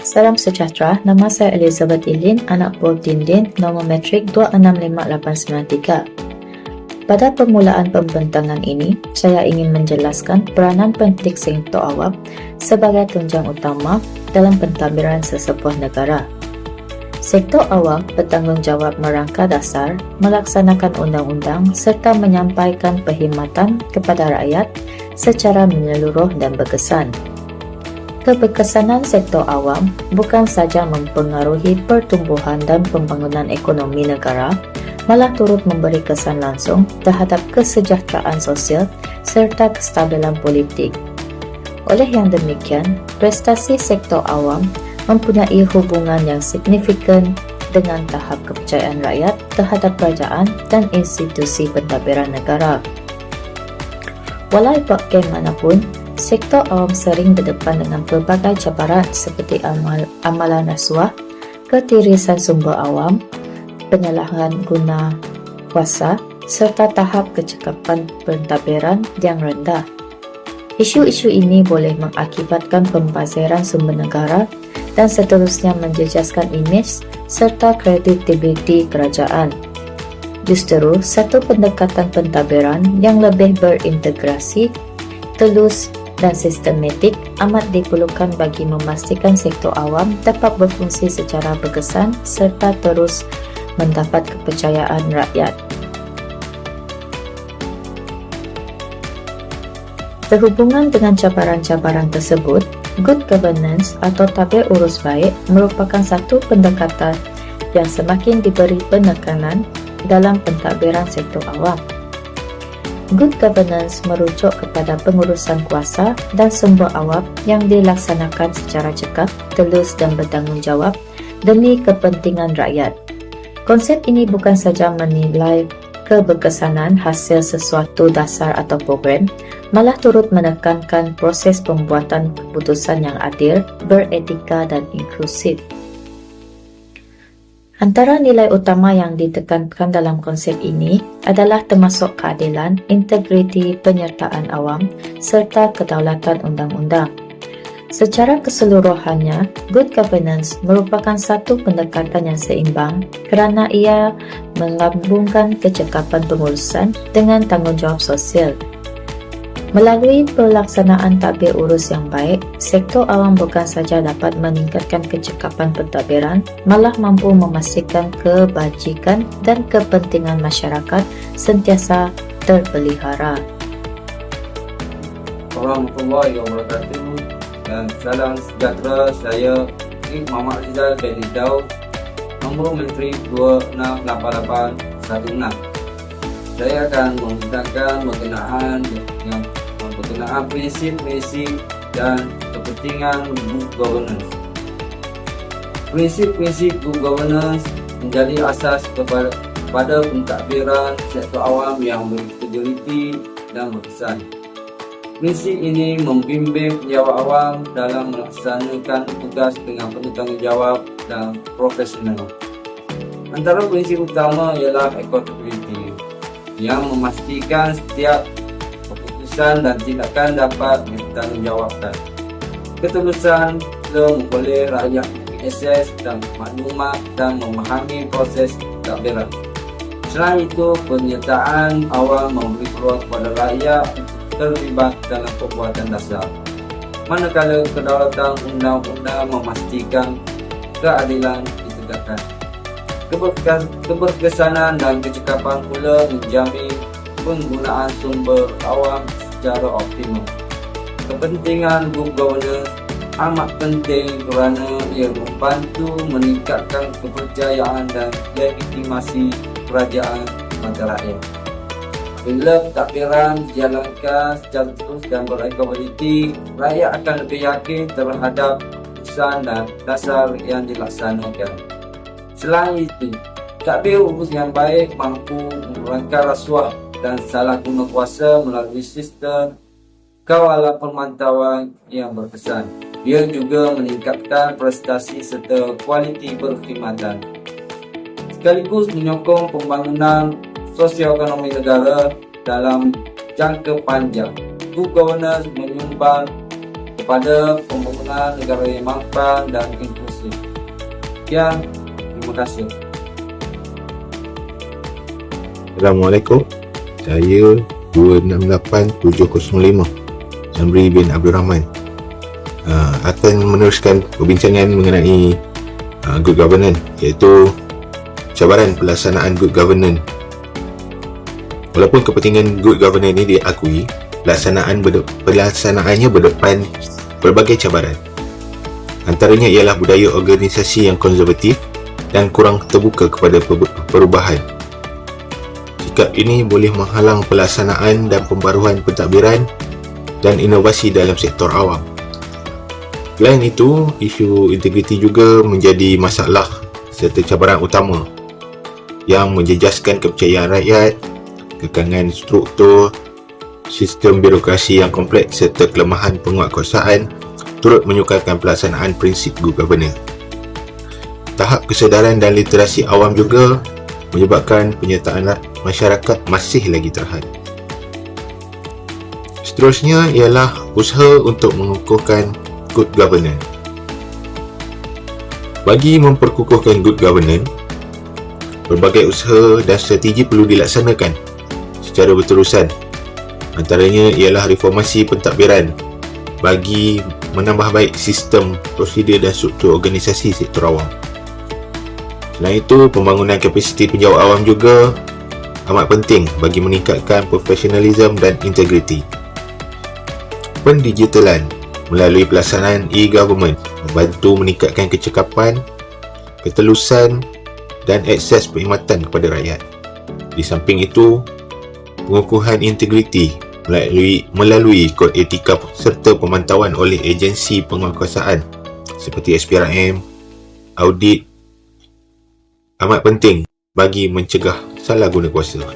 Salam sejahtera, nama saya Elizabeth Ilin, anak buah Dindin, nombor metrik 265893. Pada permulaan pembentangan ini, saya ingin menjelaskan peranan penting sektor awam sebagai tunjang utama dalam pentadbiran sesebuah negara. Sektor awam bertanggungjawab merangka dasar, melaksanakan undang-undang serta menyampaikan perkhidmatan kepada rakyat secara menyeluruh dan berkesan. Keberkesanan sektor awam bukan saja mempengaruhi pertumbuhan dan pembangunan ekonomi negara, malah turut memberi kesan langsung terhadap kesejahteraan sosial serta kestabilan politik. Oleh yang demikian, prestasi sektor awam mempunyai hubungan yang signifikan dengan tahap kepercayaan rakyat terhadap kerajaan dan institusi pentadbiran negara. Walau bagaimanapun, sektor awam sering berdepan dengan pelbagai cabaran seperti amalan rasuah, ketirisan sumber awam, penyalahan guna kuasa, serta tahap kecekapan pentadbiran yang rendah. Isu-isu ini boleh mengakibatkan pembaziran sumber negara dan seterusnya menjejaskan imej serta kredibiliti kerajaan. Justeru, satu pendekatan pentadbiran yang lebih berintegrasi, telus dan sistematik amat diperlukan bagi memastikan sektor awam dapat berfungsi secara berkesan serta terus mendapat kepercayaan rakyat. Berhubungan dengan cabaran-cabaran tersebut, good governance atau tadbir urus baik merupakan satu pendekatan yang semakin diberi penekanan dalam pentadbiran sektor awam. Good governance merujuk kepada pengurusan kuasa dan sumber awam yang dilaksanakan secara cekap, telus dan bertanggungjawab demi kepentingan rakyat. Konsep ini bukan saja menilai keberkesanan hasil sesuatu dasar atau program, malah turut menekankan proses pembuatan keputusan yang adil, beretika dan inklusif. Antara nilai utama yang ditekankan dalam konsep ini adalah termasuk keadilan, integriti penyertaan awam, serta kedaulatan undang-undang. Secara keseluruhannya, good governance merupakan satu pendekatan yang seimbang kerana ia melambungkan kecekapan pengurusan dengan tanggungjawab sosial. Melalui pelaksanaan tadbir urus yang baik, sektor awam bukan saja dapat meningkatkan kecekapan pentadbiran, malah mampu memastikan kebajikan dan kepentingan masyarakat sentiasa terpelihara. Warahmatullahi wabarakatuh dan salam sejahtera. Saya Muhammad Rizal bin Daud, nombor menteri 268816. Saya akan membicarakan berkenaan prinsip-prinsip dan kepentingan good governance. Prinsip-prinsip good governance menjadi asas kepada pentadbiran sektor awam yang berintegriti dan berkesan. Prinsip ini membimbing pejabat awam dalam melaksanakan tugas dengan penuh tanggungjawab dan profesional. Antara prinsip utama ialah accountability, yang memastikan setiap keputusan dan tindakan dapat ditanggungjawabkan. Ketulusan juga memboleh rakyat mengakses dan maklumat dan memahami proses pentadbiran. Selain itu, penyertaan awam memberi peluang kepada rakyat untuk terlibat dalam perbuatan dasar, manakala kedaulatan undang-undang memastikan keadilan ditegakkan. Keberkesanan dan kecekapan pula menjamin penggunaan sumber awam secara optimum. Kepentingan good governance amat penting kerana ia membantu meningkatkan kepercayaan dan legitimasi kerajaan kepada rakyat. Bila pentadbiran dijalankan secara terus dan berakutabiti, rakyat akan lebih yakin terhadap keputusan dan dasar yang dilaksanakan. Selain itu, tadbir urus yang baik mampu mengurangkan rasuah dan salah guna kuasa melalui sistem kawalan pemantauan yang berkesan. Ia juga meningkatkan prestasi serta kualiti perkhidmatan, sekaligus menyokong pembangunan sosio-ekonomi negara dalam jangka panjang. Good governance menyumbang kepada pembangunan negara yang mampan dan inklusif. Sekian, terima kasih. Assalamualaikum. Saya 268705 Zamri bin Abdul Rahman akan meneruskan perbincangan mengenai good governance, iaitu cabaran pelaksanaan good governance. Walaupun kepentingan good governance ini diakui, pelaksanaannya berdepan berbagai cabaran. Antaranya ialah budaya organisasi yang konservatif dan kurang terbuka kepada perubahan. Sikap ini boleh menghalang pelaksanaan dan pembaruan pentadbiran dan inovasi dalam sektor awam. Selain itu, isu integriti juga menjadi masalah serta cabaran utama yang menjejaskan kepercayaan rakyat, kekangan struktur, sistem birokrasi yang kompleks serta kelemahan penguatkuasaan turut menyukarkan pelaksanaan prinsip good governance. Tahap kesedaran dan literasi awam juga menyebabkan penyertaan masyarakat masih lagi terhad. Seterusnya ialah usaha untuk mengukuhkan good governance. Bagi memperkukuhkan good governance, berbagai usaha dan strategi perlu dilaksanakan secara berterusan. Antaranya ialah reformasi pentadbiran bagi menambah baik sistem, prosedur dan struktur organisasi sektor awam. Selain itu, pembangunan kapasiti penjawat awam juga amat penting bagi meningkatkan profesionalisme dan integriti. Pendigitalan melalui pelaksanaan e-government membantu meningkatkan kecekapan, ketelusan dan akses perkhidmatan kepada rakyat. Di samping itu, pengukuhan integriti melalui kod etika serta pemantauan oleh agensi penguatkuasaan seperti SPRM, audit amat penting bagi mencegah salah guna kuasa.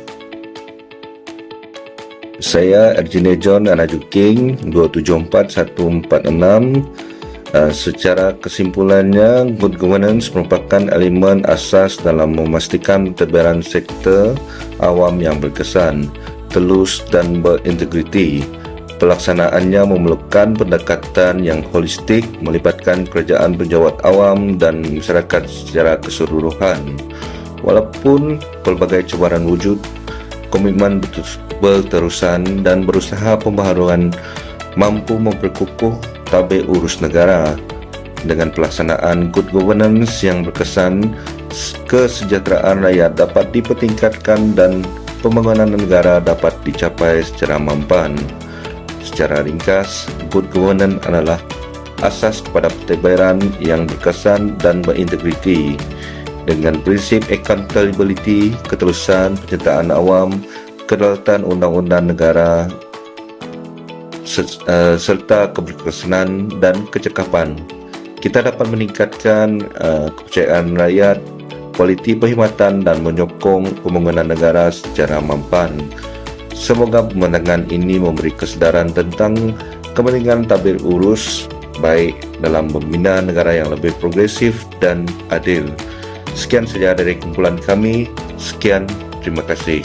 Saya Erjine John Anajuking 274146. Secara kesimpulannya, good governance merupakan elemen asas dalam memastikan pentadbiran sektor awam yang berkesan, telus dan berintegriti. Pelaksanaannya memerlukan pendekatan yang holistik, melibatkan kerajaan penjawat awam dan masyarakat secara keseluruhan. Walaupun pelbagai cabaran wujud, komitmen berterusan dan berusaha pembaharuan mampu memperkukuh tabir urus negara. Dengan pelaksanaan good governance yang berkesan, kesejahteraan rakyat dapat dipertingkatkan dan pembangunan negara dapat dicapai secara mampan. Secara ringkas, good governance adalah asas kepada pentadbiran yang berkesan dan berintegriti. Dengan prinsip accountability, ketelusan, penyertaan awam, kedaulatan undang-undang negara, serta keberkesanan dan kecekapan, kita dapat meningkatkan kepercayaan rakyat, kualiti perkhidmatan dan menyokong pembangunan negara secara mampan. Semoga pemandangan ini memberi kesedaran tentang kepentingan tabir urus baik dalam membina negara yang lebih progresif dan adil. Sekian saja dari kumpulan kami. Sekian, terima kasih.